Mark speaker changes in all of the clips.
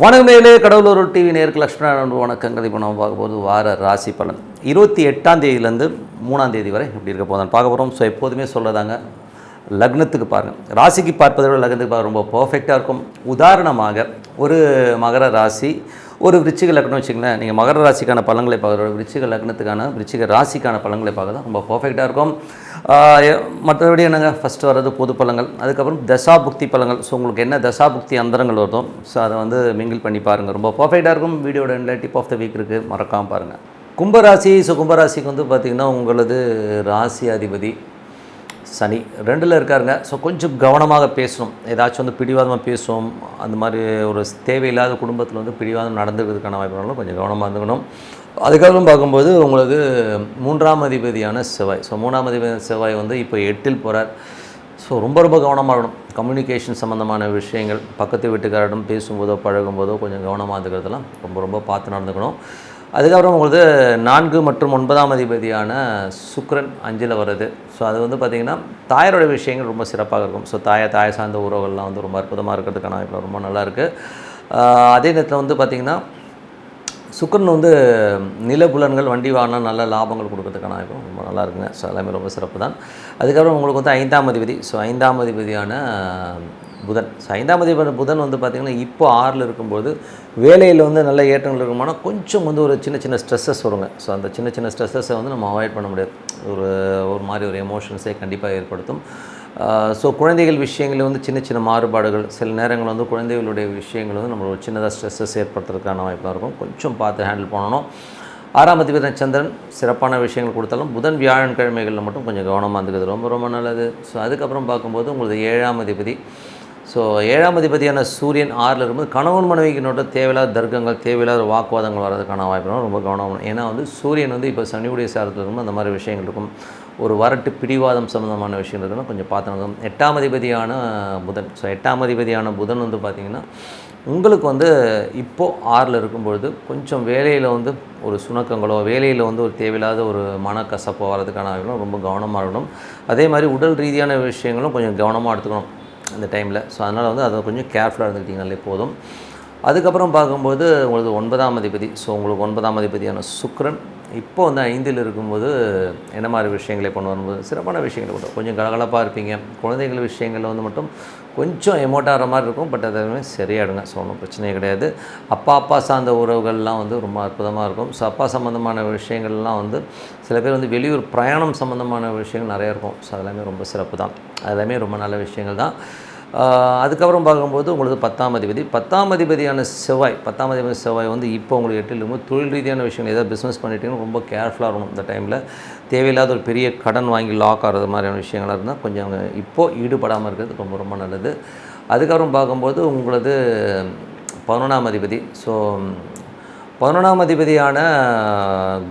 Speaker 1: வணக்கம் நேயர்களே, கடவுளூர் டிவி நேருக்கு லக்ஷ்மணன் வணக்கங்கள். இப்போ நம்ம பார்க்க போகிறது வார ராசி பலன் 28ஆம் தேதியிலேருந்து 3ஆம் தேதி வரை எப்படி இருக்க போதும் பார்க்க போகிறோம். ஸோ எப்போதுமே சொல்கிறதாங்க, லக்னத்துக்கு பாருங்கள், ராசிக்கு பார்ப்பதை விட லக்னத்துக்கு பார்க்க ரொம்ப பர்ஃபெக்டாக இருக்கும். உதாரணமாக ஒரு மகர ராசி, ஒரு விருச்சிக லக்னம் வச்சுங்களேன். நீங்கள் மகர ராசிக்கான பலன்களை பார்க்குற விருச்சிக ராசிக்கான பலன்களை பார்க்க தான் ரொம்ப பர்ஃபெக்டாக இருக்கும். மற்றபடி என்னங்க, ஃபஸ்ட்டு வர்றது பொது பலன்கள், அதுக்கப்புறம் தசாபுக்தி பலன்கள். ஸோ உங்களுக்கு என்ன தசாபுக்தி அந்தரங்கள் வருதோ ஸோ அதை வந்து மிங்கிள் பண்ணி பாருங்கள், ரொம்ப பர்ஃபெக்டாக இருக்கும். வீடியோட எண்டில் டிப் ஆஃப் த வீக் இருக்குது, மறக்காமல் பாருங்கள். கும்பராசி. ஸோ கும்பராசிக்கு வந்து பார்த்திங்கன்னா உங்களது ராசி அதிபதி சனி 2ல் இருக்காருங்க. ஸோ கொஞ்சம் கவனமாக பேசணும். ஏதாச்சும் வந்து பிடிவாதமாக பேசுவோம், அந்த மாதிரி ஒரு தேவையில்லாத குடும்பத்தில் வந்து பிடிவாதம் நடந்துக்கிறதுக்கான வாய்ப்புகளும் கொஞ்சம் கவனமாக இருந்துக்கணும். அதுக்கப்புறம் பார்க்கும்போது உங்களுக்கு 3ஆம் அதிபதியான செவ்வாய். ஸோ 3ஆம் அதிபதியான செவ்வாய் வந்து இப்போ 8ல் போகிறார். ஸோ ரொம்ப கவனமாக இருக்கணும். கம்யூனிகேஷன் சம்மந்தமான விஷயங்கள், பக்கத்து வீட்டுக்காரிடம் பேசும்போதோ பழகும்போதோ கொஞ்சம் கவனமாக இருக்கிறதெல்லாம் ரொம்ப பார்த்து நடந்துக்கணும். அதுக்கப்புறம் உங்களுக்கு 4 மற்றும் 9ஆம் அதிபதியான சுக்கிரன் 5ல் வருது. ஸோ அது வந்து பார்த்திங்கன்னா தாயாரோட விஷயங்கள் ரொம்ப சிறப்பாக இருக்கும். ஸோ தாய் சார்ந்த உறவுகள்லாம் வந்து ரொம்ப அற்புதமாக இருக்கிறதுக்கான இப்போ ரொம்ப நல்லாயிருக்கு. அதே நேரத்தில் வந்து பார்த்திங்கன்னா சுக்கிரன் வந்து நிலபுலன்கள், வண்டி வாகனம், நல்ல லாபங்கள் கொடுக்கறதுக்கான இப்போ ரொம்ப நல்லா இருக்குங்க. ஸோ எல்லாமே ரொம்ப சிறப்பு தான். அதுக்கப்புறம் உங்களுக்கு வந்து 5ஆம் அதிபதி. ஸோ 5ஆம் அதிபதியான புதன். ஸோ 5ஆம் அதிபதி புதன் வந்து பார்த்திங்கன்னா இப்போ 6ல் இருக்கும்போது வேலையில் வந்து நல்ல ஏற்றங்கள் இருக்குமானா கொஞ்சம் வந்து ஒரு சின்ன ஸ்ட்ரெஸ்ஸஸ் வருங்க. ஸோ அந்த சின்ன ஸ்ட்ரெஸ்ஸஸை வந்து நம்ம அவாய்ட் பண்ண முடியாது. ஒரு மாதிரி ஒரு எமோஷன்ஸை கண்டிப்பாக ஏற்படுத்தும். ஸோ குழந்தைகள் விஷயங்களில் வந்து சின்ன மாறுபாடுகள், சில நேரங்கள் வந்து குழந்தைகளுடைய விஷயங்கள் வந்து நம்ம ஒரு சின்னதாக ஸ்ட்ரெஸ்ஸஸ் ஏற்படுத்துறதுக்கான வாய்ப்பாக இருக்கும். கொஞ்சம் பார்த்து ஹேண்டில் பண்ணணும். 6ஆம் அதிபதி சந்திரன் சிறப்பான விஷயங்கள் கொடுத்தாலும் புதன் வியாழன் கிழமைகளில் மட்டும் கொஞ்சம் கவனமாக இருந்துக்கிறது ரொம்ப நல்லது. ஸோ அதுக்கப்புறம் பார்க்கும்போது உங்களுக்கு 7ஆம் அதிபதி. ஸோ 7ஆம் அதிபதியான சூரியன் 6ல் இருக்கும்போது கணவன் மனைவிக்கு நோட்ட தேவையில்லாத தர்க்கங்கள், தேவையில்லாத வாக்குவாதங்கள் வர்றதுக்கான வாய்ப்பு ரொம்ப கவனம். ஏன்னா வந்து சூரியன் வந்து இப்போ சனியுடைய சாரத்தில் இருக்கும்போது அந்த மாதிரி விஷயங்கள் இருக்கும். ஒரு வரட்டு பிடிவாதம் சம்மந்தமான விஷயம் இருக்குன்னா கொஞ்சம் பார்த்து நடக்கும். 8ஆம் அதிபதியான புதன். ஸோ 8ஆம் அதிபதியான புதன் வந்து பார்த்திங்கன்னா உங்களுக்கு வந்து இப்போது 6ல் இருக்கும்பொழுது கொஞ்சம் வேலையில் வந்து ஒரு சுணக்கங்களோ, வேலையில் வந்து ஒரு தேவையில்லாத ஒரு மனக்கசப்போ வர்றதுக்கான வாய்ப்புகளும் ரொம்ப கவனமாக இருக்கணும். அதே மாதிரி உடல் ரீதியான விஷயங்களும் கொஞ்சம் கவனமாக எடுத்துக்கணும் அந்த டைமில். ஸோ அதனால் வந்து அதை கொஞ்சம் கேர்ஃபுல்லாக இருந்துக்கிட்டிங்கனாலே போதும். அதுக்கப்புறம் பார்க்கும்போது உங்களுக்கு 9ஆம் அதிபதி. ஸோ உங்களுக்கு 9ஆம் அதிபதியான சுக்கிரன் இப்போ வந்து 5ல் இருக்கும்போது என்ன மாதிரி விஷயங்களை கொண்டு வரும்போது சிறப்பான விஷயங்களை கொண்டு கொஞ்சம் கலகலப்பாக இருப்பீங்க. குழந்தைகள் விஷயங்களில் வந்து மட்டும் கொஞ்சம் எமோட்டாகிற மாதிரி இருக்கும். பட் அதுவுமே சரியாயிடுங்க. ஸோ ஒன்றும் பிரச்சனையே கிடையாது. அப்பா சார்ந்த உறவுகள்லாம் வந்து ரொம்ப அற்புதமாக இருக்கும். ஸோ அப்பா சம்மந்தமான விஷயங்கள்லாம் வந்து சில பேர் வந்து வெளியூர் பிரயாணம் சம்மந்தமான விஷயங்கள் நிறையா இருக்கும். ஸோ அதெல்லாமே ரொம்ப சிறப்பு தான். அதெல்லாமே ரொம்ப நல்ல விஷயங்கள் தான். அதுக்கப்புறம் பார்க்கும்போது உங்களுக்கு 10ஆம் அதிபதியான செவ்வாய் வந்து இப்போ உங்களுக்கு 8ல் இருக்கும்போது தொழில் ரீதியான விஷயங்கள் ஏதாவது பிஸ்னஸ் பண்ணிட்டீங்கன்னா ரொம்ப கேர்ஃபுல்லாக இருக்கணும். இந்த டைமில் தேவையில்லாத ஒரு பெரிய கடன் வாங்கி லாக் ஆகிறது மாதிரியான விஷயங்களாக இருந்தால் கொஞ்சம் இப்போது ஈடுபடாமல் இருக்கிறது ரொம்ப நல்லது. அதுக்கப்புறம் பார்க்கும்போது உங்களது 11ஆம் அதிபதி. ஸோ 11ஆம் அதிபதியான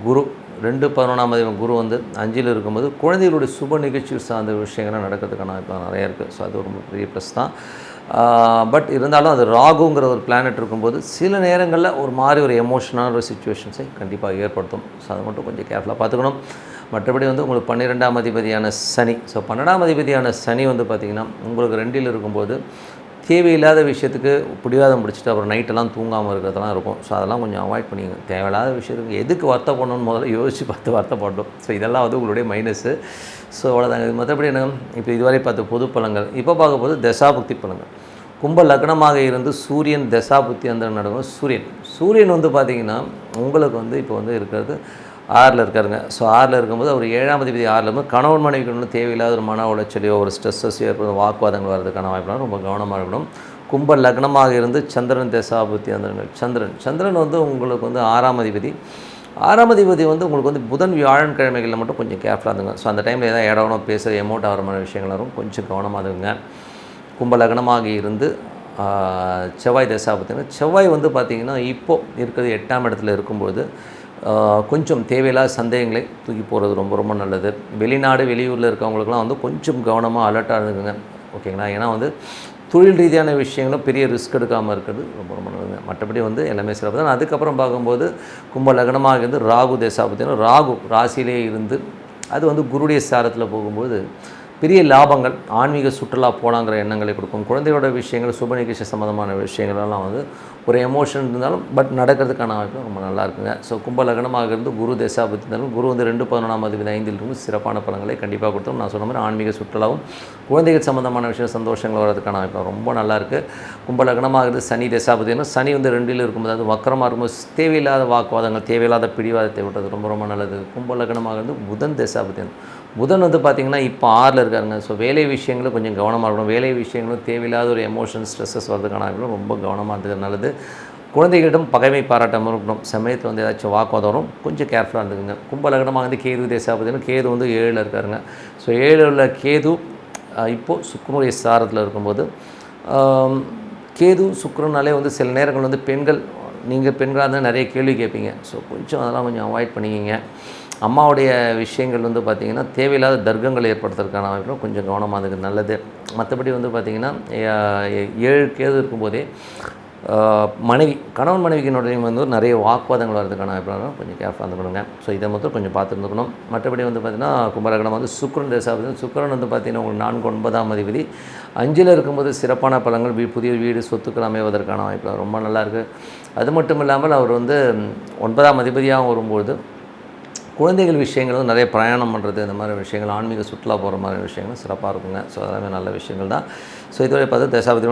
Speaker 1: குரு 11ஆம் அதிபதி குரு வந்து 5ல் இருக்கும்போது குழந்தைகளுடைய சுப நிகழ்ச்சி சார்ந்த விஷயங்கள்லாம் நடக்கிறதுக்கான இப்போ நிறையா இருக்குது. ஸோ அது ரொம்ப பெரிய ப்ளஸ் தான். பட் இருந்தாலும் அது ராகுங்கிற ஒரு பிளானட் இருக்கும்போது சில நேரங்களில் ஒரு மாதிரி ஒரு எமோஷனான ஒரு சிச்சுவேஷன்ஸை கண்டிப்பாக ஏற்படுத்தும். ஸோ அதை மட்டும் கொஞ்சம் கேர்ஃபுல்லாக பார்த்துக்கணும். மற்றபடி வந்து உங்களுக்கு 12ஆம் அதிபதியான சனி. ஸோ 12ஆம் அதிபதியான சனி வந்து பார்த்திங்கன்னா உங்களுக்கு 2ல் இருக்கும்போது தேவையில்லாத விஷயத்துக்கு பிடிவாதம் பிடிச்சிட்டு அப்புறம் நைட்டெல்லாம் தூங்காமல் இருக்கிறதெல்லாம் இருக்கும். ஸோ அதெல்லாம் கொஞ்சம் அவாய்ட் பண்ணிங்க. தேவையில்லாத விஷயத்துக்கு எதுக்கு வருத்தப்படணும்னு முதல்ல யோசித்து வருத்தப்படணும். ஸோ இதெல்லாம் வந்து உங்களுடைய மைனஸு. ஸோ அவ்வளோதாங்க. இது மற்றபடி என்ன, இப்போ இதுவரை பார்த்த பொது பலன்கள். இப்போ பார்க்க போது தசாபுக்தி பலன்கள். கும்ப லக்னமாக இருந்து சூரியன் தசாபுக்தி அந்த நடக்கும். சூரியன் வந்து பார்த்திங்கன்னா உங்களுக்கு வந்து இப்போ வந்து இருக்கிறது 6ல் இருக்காருங்க. ஸோ 6ல் இருக்கும்போது அவர் 7ஆம் அதிபதி 6ல் இருக்கும்போது கணவன் மனைவிக்கு ஒன்றும் தேவையில்லாத ஒரு மன உளைச்சலையோ ஒரு ஸ்ட்ரெஸ்ஸஸோ ஏற்படும் வாக்குவாதங்கள் வர்றதுக்கான வாய்ப்புலாம் ரொம்ப கவனமாக இருக்கணும். கும்ப லக்னமாக இருந்து சந்திரன் தசாபுத்தி அந்த சந்திரன் வந்து உங்களுக்கு வந்து 6ஆம் அதிபதி. 6ஆம் அதிபதி வந்து உங்களுக்கு வந்து புதன் வியாழன் கிழமைகளில் மட்டும் கொஞ்சம் கேர்ஃபுல்லாக இருந்துங்க. ஸோ அந்த டைமில் ஏதாவது இடவனம் பேச எமோட் ஆகிற மாதிரி விஷயங்கள் வரும். கொஞ்சம் கவனமாக இருங்க. கும்ப லக்னமாக இருந்து செவ்வாய் தசாபுத்திங்க. செவ்வாய் வந்து பார்த்திங்கன்னா இப்போது இருக்கிறது 8ஆம் இடத்துல இருக்கும்போது கொஞ்சம் தேவையில்லாத சந்தேகங்களை தூக்கி போகிறது ரொம்ப நல்லது. வெளிநாடு வெளியூரில் இருக்கவங்களுக்குலாம் வந்து கொஞ்சம் கவனமாக அலர்ட்டாக இருந்துக்குங்க. ஓகேங்களா? ஏன்னா வந்து தொழில் ரீதியான விஷயங்களும் பெரிய ரிஸ்க் எடுக்காமல் இருக்கிறது ரொம்ப நல்லதுங்க. மற்றபடி வந்து எல்லாமே சிறப்பு தான். அதுக்கப்புறம் பார்க்கும்போது கும்ப லக்னமாக இருந்து ராகு தசாபுத்தினா ராகு ராசியிலே இருந்து அது வந்து குருடைய சாரத்தில் போகும்போது பெரிய லாபங்கள், ஆன்மீக சுற்றுலா போலாங்கிற எண்ணங்களை கொடுக்கும். குழந்தையோட விஷயங்கள், சுப நிகழ்ச்சி சம்மந்தமான விஷயங்களெல்லாம் வந்து ஒரு எமோஷன் இருந்தாலும் பட் நடக்கிறதுக்கான வாய்ப்பு ரொம்ப நல்லா இருக்குங்க. ஸோ கும்ப லக்னமாக இருந்து குரு தசாபதி இருந்தாலும் குரு வந்து 2 11ஆம் அதிபதி 5ல் இருந்து சிறப்பான பலன்களை கண்டிப்பாக கொடுத்தோம். நான் சொன்ன மாதிரி ஆன்மீக சுற்றுலாவும் குழந்தைகள் சம்மந்தமான விஷயம் சந்தோஷங்கள் வர்றதுக்கான வாய்ப்பு ரொம்ப நல்லாயிருக்கு. கும்ப லக்னமாக இருந்து சனி தசாபதினா சனி வந்து 2ல் இருக்கும்போது அது வக்கரமாக இருக்கும்போது தேவையில்லாத வாக்குவாதங்கள், தேவையில்லாத பிடிவாதத்தை விட்டது ரொம்ப ரொம்ப நல்லது. கும்ப லக்னமாக இருந்து புதன் தசாபதி, புதன் வந்து பார்த்திங்கன்னா இப்போ 6ல் இருக்காருங்க. ஸோ வேலை விஷயங்களும் கொஞ்சம் கவனமாக இருக்கணும். வேலை விஷயங்களும் தேவையில்லாத ஒரு எமோஷன் ஸ்ட்ரெஸ்ஸஸ் வரதுக்கான ரொம்ப கவனமாக இருந்தது நல்லது. குழந்தைகளிடம் பகைமை பாராட்டாமல் இருக்கணும். சமயத்தில் வந்து ஏதாச்சும் வாக்குவாதம் வரும், கொஞ்சம் கேர்ஃபுல்லாக இருந்துக்குங்க. கும்ப லக்னமாக வந்து கேது தேசாபதினு கேது வந்து 7ல் இருக்காருங்க. ஸோ 7ல் உள்ள கேது இப்போது சுக்கிரனுடைய சாரத்தில் இருக்கும்போது கேது சுக்கிரனாலே வந்து சில நேரங்கள் வந்து பெண்கள், நீங்கள் பெண்களாக இருந்தால் நிறைய கேள்வி கேட்பீங்க. ஸோ கொஞ்சம் அதெல்லாம் கொஞ்சம் அவாய்ட் பண்ணிக்கிங்க. அம்மாவுடைய விஷயங்கள் வந்து பார்த்திங்கன்னா தேவையில்லாத தர்க்கங்கள் ஏற்படுத்துறதுக்கான வாய்ப்பும் கொஞ்சம் கவனமாக இருந்தது நல்லது. மற்றபடி வந்து பார்த்திங்கன்னா 7 கேது இருக்கும்போதே மனைவி, கணவன் மனைவிக்கினுடைய வந்து நிறைய வாக்குவாதங்கள் வரதுக்கான வாய்ப்பு கொஞ்சம் கேர்ஃபுல்லாக இருந்துக்கணுங்க. ஸோ இதை மட்டும் கொஞ்சம் பார்த்துருந்துக்கணும். மற்றபடி வந்து பார்த்திங்கன்னா கும்பலக்னம் வந்து சுக்கிரன் தசாபதி, சுக்கிரன் வந்து பார்த்திங்கன்னா உங்களுக்கு 4 9ஆம் அதிபதி 5ல் இருக்கும்போது சிறப்பான பலன்கள், புதிய வீடு சொத்துக்கள் அமைவதற்கான வாய்ப்பு ரொம்ப நல்லாயிருக்கு. அது மட்டும் இல்லாமல் அவர் வந்து 9ஆம் அதிபதியாக வரும்போது குழந்தைகள் விஷயங்கள் வந்து நிறைய பிரயாணம் பண்ணுறது, இந்த மாதிரி விஷயங்கள், ஆன்மீக சுற்றுலா போகிற மாதிரி விஷயங்கள் சிறப்பாக இருக்குங்க. ஸோ அதெல்லாமே நல்ல விஷயங்கள் தான். ஸோ இதுவரை பார்த்து தசாபதி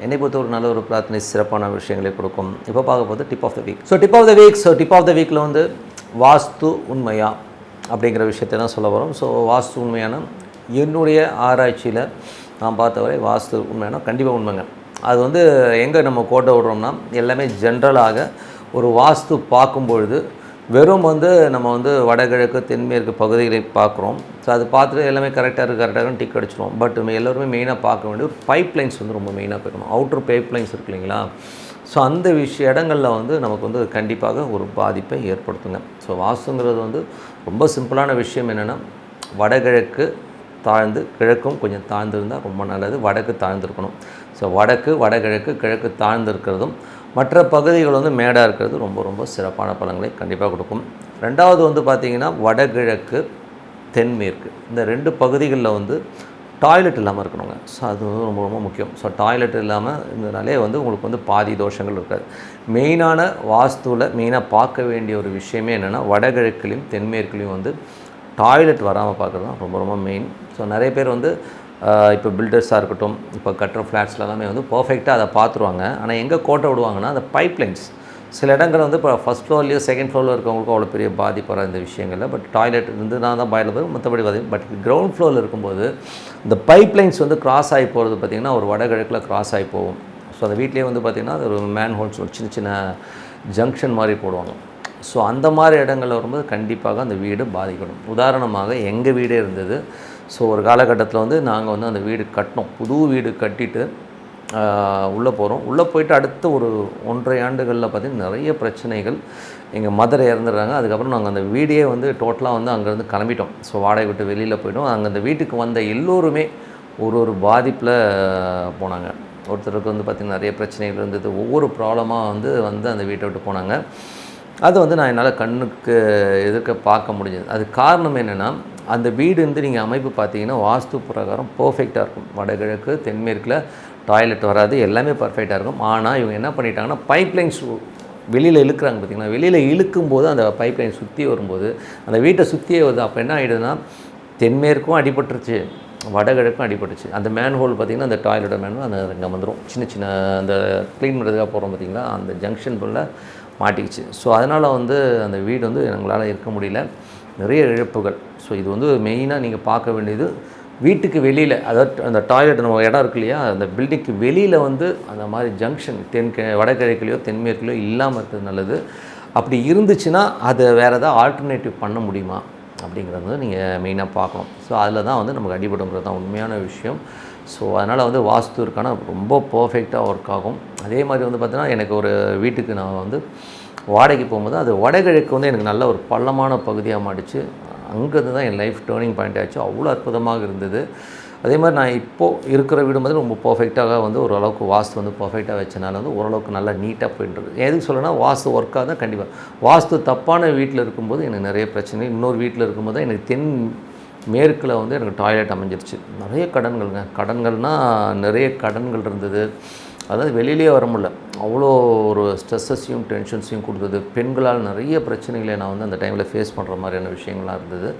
Speaker 1: என்னை பொறுத்த ஒரு நல்ல ஒரு பிரார்த்தனை சிறப்பான விஷயங்களை கொடுக்கும். இப்போ பார்க்க போது tip of the week. So tip of the வீக்கில் வந்து வாஸ்து உண்மையா அப்படிங்கிற விஷயத்தை தான் சொல்ல வரோம். ஸோ வாஸ்து உண்மையான என்னுடைய ஆராய்ச்சியில் நான் பார்த்தவரை வாஸ்து உண்மையான கண்டிப்பாக உண்மைங்க. அது வந்து எங்கே நம்ம கோட்டை விடுறோம்னா எல்லாமே ஜென்ரலாக ஒரு வாஸ்து பார்க்கும்பொழுது வெறும் வந்து நம்ம வந்து வடகிழக்கு தென்மேற்கு பகுதிகளை பார்க்குறோம். ஸோ அது பார்த்துட்டு எல்லாமே கரெக்டாக டிக் அடிச்சிடும். பட் எல்லோருமே மெயினாக பார்க்க வேண்டிய ஒரு பைப் லைன்ஸ் வந்து ரொம்ப மெயினாக போயிடணும். அவுட்ரு பைப் லைன்ஸ் இருக்கு இல்லைங்களா? ஸோ அந்த இடங்களில் வந்து நமக்கு வந்து கண்டிப்பாக ஒரு பாதிப்பை ஏற்படுத்துங்க. ஸோ வாஸ்துங்கிறது வந்து ரொம்ப சிம்பிளான விஷயம் என்னென்னா, வடகிழக்கு தாழ்ந்து கிழக்கும் கொஞ்சம் தாழ்ந்து இருந்தால் ரொம்ப நல்லது. வடக்கு தாழ்ந்துருக்கணும். ஸோ வடகிழக்கு கிழக்கு தாழ்ந்து இருக்கிறதும் மற்ற பகுதிகள் வந்து மேடாக இருக்கிறது ரொம்ப ரொம்ப சிறப்பான பலன்களை கண்டிப்பாக கொடுக்கும். ரெண்டாவது வந்து பார்த்திங்கன்னா வடகிழக்கு தென்மேற்கு இந்த 2 பகுதிகளில் வந்து டாய்லெட் இல்லாமல் இருக்கணுங்க. ஸோ அது ரொம்ப ரொம்ப முக்கியம். ஸோ டாய்லெட் இல்லாமல் இருந்தனாலே வந்து உங்களுக்கு வந்து பாதி தோஷங்கள் இருக்காது. மெயினான வாஸ்துவில் மெயினாக பார்க்க வேண்டிய ஒரு விஷயமே என்னென்னா, வடகிழக்குலையும் தென்மேற்குலையும் வந்து டாய்லெட் வராமல் பார்க்குறது தான் ரொம்ப ரொம்ப மெயின். ஸோ நிறைய பேர் வந்து இப்போ பில்டர்ஸாக இருக்கட்டும், இப்போ கட்டுற ஃப்ளாட்ஸில் எல்லாமே வந்து பர்ஃபெக்டாக அதை பார்த்துருவாங்க. ஆனால் எங்கே கோட்டை விடுவாங்கன்னா, அந்த பைப் லைன்ஸ் சில இடங்கள் வந்து இப்போ ஃபஸ்ட் ஃப்ளோர்லேயோ செகண்ட் ஃப்ளோரில் இருக்கவங்களுக்கும் அவ்வளோ பெரிய பாதிப்பு வர இந்த விஷயங்களில். பட் டாய்லெட் இருந்து நான் தான் பாயில் போய் மற்றபடி பார்த்திங்க. பட் கிரவுண்ட் ஃப்ளோரில் இருக்கும்போது இந்த பைப் லைன்ஸ் வந்து கிராஸ் ஆகி போகிறது பார்த்திங்கன்னா ஒரு வடகிழக்கில் கிராஸ் ஆகி போகும். ஸோ அந்த வீட்லேயே வந்து பார்த்திங்கன்னா அது ஒரு மேன் ஹோல்ஸ், ஒரு சின்ன சின்ன ஜங்ஷன் மாதிரி போடுவாங்க. ஸோ அந்த மாதிரி இடங்களில் வரும்போது கண்டிப்பாக அந்த வீடு பாதிக்கணும். உதாரணமாக எங்கள் வீடே இருந்தது. ஸோ ஒரு காலகட்டத்தில் வந்து நாங்கள் வந்து அந்த வீடு கட்டினோம். புது வீடு கட்டிட்டு உள்ளே போகிறோம். உள்ளே போயிட்டு அடுத்த ஒரு 1.5 ஆண்டுகளில் பார்த்திங்கன்னா நிறைய பிரச்சனைகள். எங்கள் மதர் இறந்துடுறாங்க. அதுக்கப்புறம் நாங்கள் அந்த வீடே வந்து டோட்டலாக வந்து அங்கேருந்து கிளம்பிட்டோம். ஸோ வாடகை விட்டு வெளியில் போய்ட்டோம். அங்கே அந்த வீட்டுக்கு வந்த எல்லோருமே ஒரு பாதிப்பில் போனாங்க. ஒருத்தருக்கு வந்து பார்த்திங்கன்னா நிறைய பிரச்சனைகள் இருந்தது. ஒவ்வொரு ப்ராப்ளமாக வந்து அந்த வீட்டை விட்டு போனாங்க. அது வந்து நான் என்னால் கண்ணுக்கு எதிர்க்க பார்க்க முடிஞ்சது. அது காரணம் என்னென்னா, அந்த வீடு வந்து நீங்கள் அமைப்பு பார்த்தீங்கன்னா வாஸ்து பிரகாரம் பர்ஃபெக்டாக இருக்கும். வடகிழக்கு தென்மேற்கில் டாய்லெட் வராது, எல்லாமே பர்ஃபெக்டாக இருக்கும். ஆனால் இவங்க என்ன பண்ணிட்டாங்கன்னா, பைப் லைன்ஸ் வெளியில் இழுக்கிறாங்க பார்த்திங்கன்னா. வெளியில் இழுக்கும்போது அந்த பைப் லைன் சுற்றி வரும்போது அந்த வீட்டை சுற்றியே வருது. அப்போ என்ன ஆகிடுதுன்னா, தென்மேற்கும் அடிபட்டுருச்சு, வடகிழக்கும் அடிபட்டுச்சு. அந்த மேன் ஹோல் பார்த்திங்கன்னா, அந்த டாய்லெட்டோட மேன் ஹோல் அந்த இங்கே வந்துடும். சின்ன சின்ன அந்த க்ளீன் பண்ணுறதுக்காக போகிறோம் பார்த்திங்களா, அந்த ஜங்ஷன் போல் மாட்டிக்கிச்சு. ஸோ அதனால் வந்து அந்த வீடு வந்து எங்களால் இருக்க முடியல, நிறைய இழப்புகள். ஸோ இது வந்து மெயினாக நீங்கள் பார்க்க வேண்டியது வீட்டுக்கு வெளியில், அதாவது அந்த டாய்லெட் நம்ம இடம் இருக்கு இல்லையா, அந்த பில்டிங்க்கு வெளியில் வந்து அந்த மாதிரி ஜங்ஷன் வடகிழக்குலையோ தென்மேற்குலையோ இல்லாமல் இருக்கிறது நல்லது. அப்படி இருந்துச்சுன்னா அதை வேறு ஏதாவது ஆல்டர்னேட்டிவ் பண்ண முடியுமா அப்படிங்கிறது வந்து நீங்கள் மெயினாக பார்க்கணும். ஸோ அதில் தான் வந்து நமக்கு அடிபடுங்கிறது தான் உண்மையான விஷயம். ஸோ அதனால் வந்து வாஸ்து இருக்கான ரொம்ப பர்ஃபெக்டாக ஒர்க் ஆகும். அதே மாதிரி வந்து பார்த்திங்கன்னா, எனக்கு ஒரு வீட்டுக்கு நான் வந்து வாடகைக்கு போகும்போது அது வடகிழக்கு வந்து எனக்கு நல்ல ஒரு பள்ளமான பகுதியாக மாட்டிச்சு. அங்கேருந்து தான் என் லைஃப் டேர்னிங் பாயிண்ட் ஆச்சு. அவ்வளோ அற்புதமாக இருந்தது. அதே மாதிரி நான் இப்போது இருக்கிற வீடு வந்து ரொம்ப பர்ஃபெக்டாக வந்து ஓரளவுக்கு வாஸ்து வந்து பர்ஃபெக்டாக வச்சனால வந்து ஓரளவுக்கு நல்லா நீட்டாக போயிட்டுருக்கு. எதுக்கு சொல்லணும்னா, வாஸ்து ஒர்க்காக தான் கண்டிப்பாக. வாஸ்து தப்பான வீட்டில் இருக்கும்போது எனக்கு நிறைய பிரச்சனை. இன்னொரு வீட்டில் இருக்கும்போது தான் எனக்கு மேற்கில் வந்து எனக்கு டாய்லெட் அமைஞ்சிருச்சு. நிறைய கடன்கள்னால் நிறைய கடன்கள் இருந்தது. அதாவது வெளியிலே வர முடியல. அவ்வளோ ஒரு ஸ்ட்ரெஸ்ஸஸையும் டென்ஷன்ஸையும் கொடுத்தது. பெண்களால் நிறைய பிரச்சனைகளை நான் வந்து அந்த டைமில் ஃபேஸ் பண்ணுற மாதிரியான விஷயங்கள்லாம் இருந்தது.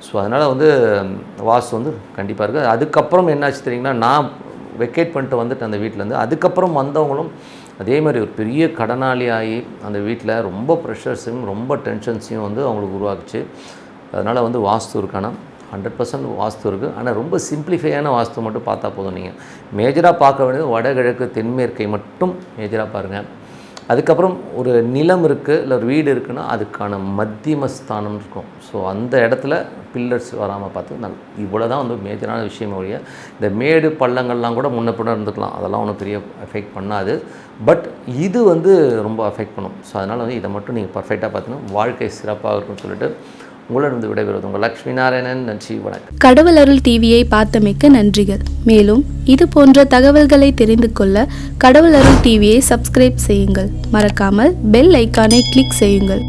Speaker 1: ஸோ அதனால் வந்து வாஸ்து வந்து கண்டிப்பாக இருக்குது. அதுக்கப்புறம் என்னாச்சு தெரியுங்களா, நான் வெக்கேட் பண்ணிட்டு வந்துட்டு அந்த வீட்டிலேருந்து அதுக்கப்புறம் வந்தவங்களும் அதே மாதிரி ஒரு பெரிய கடனாளி ஆகி அந்த வீட்டில் ரொம்ப ப்ரெஷர்ஸையும் ரொம்ப டென்ஷன்ஸையும் வந்து அவங்களுக்கு உருவாக்குச்சு. அதனால் வந்து வாஸ்து இருக்கானா 100% வாஸ்து இருக்குது. ஆனால் ரொம்ப சிம்பிளிஃபையான வாஸ்து மட்டும் பார்த்தா போதும். நீங்கள் மேஜராக பார்க்க வேண்டியது வடகிழக்கு தென்மேற்கை மட்டும் மேஜராக பாருங்கள். அதுக்கப்புறம் ஒரு நிலம் இருக்குது இல்லை ஒரு வீடு இருக்குன்னா அதுக்கான மத்தியமஸ்தானம் இருக்கும். ஸோ அந்த இடத்துல பில்லர்ஸ் வராமல் பார்த்து இவ்வளோ தான் வந்து மேஜரான விஷயம் ஒழிய இந்த மேடு பள்ளங்கள்லாம் கூட முன்ன பின்ன இருந்துக்கலாம், அதெல்லாம் ஒன்றும் பெரிய எஃபெக்ட் பண்ணாது. பட் இது வந்து ரொம்ப அஃபெக்ட் பண்ணும். ஸோ அதனால் வந்து இதை மட்டும் நீங்கள் பர்ஃபெக்டாக பார்த்தீங்கன்னா வாழ்க்கை சிறப்பாக இருக்கும்னு சொல்லிட்டு உங்களிடம் விடைபெறுவது உங்கள் லக்ஷ்மி நாராயணன். நன்றி, வணக்கம்.
Speaker 2: கடவுள் அருள் டிவியை பார்த்தமைக்க நன்றிகள். மேலும் இது போன்ற தகவல்களை தெரிந்து கொள்ள கடவுள் அருள் டிவியை சப்ஸ்கிரைப் செய்யுங்கள். மறக்காமல் பெல் ஐக்கானை கிளிக் செய்யுங்கள்.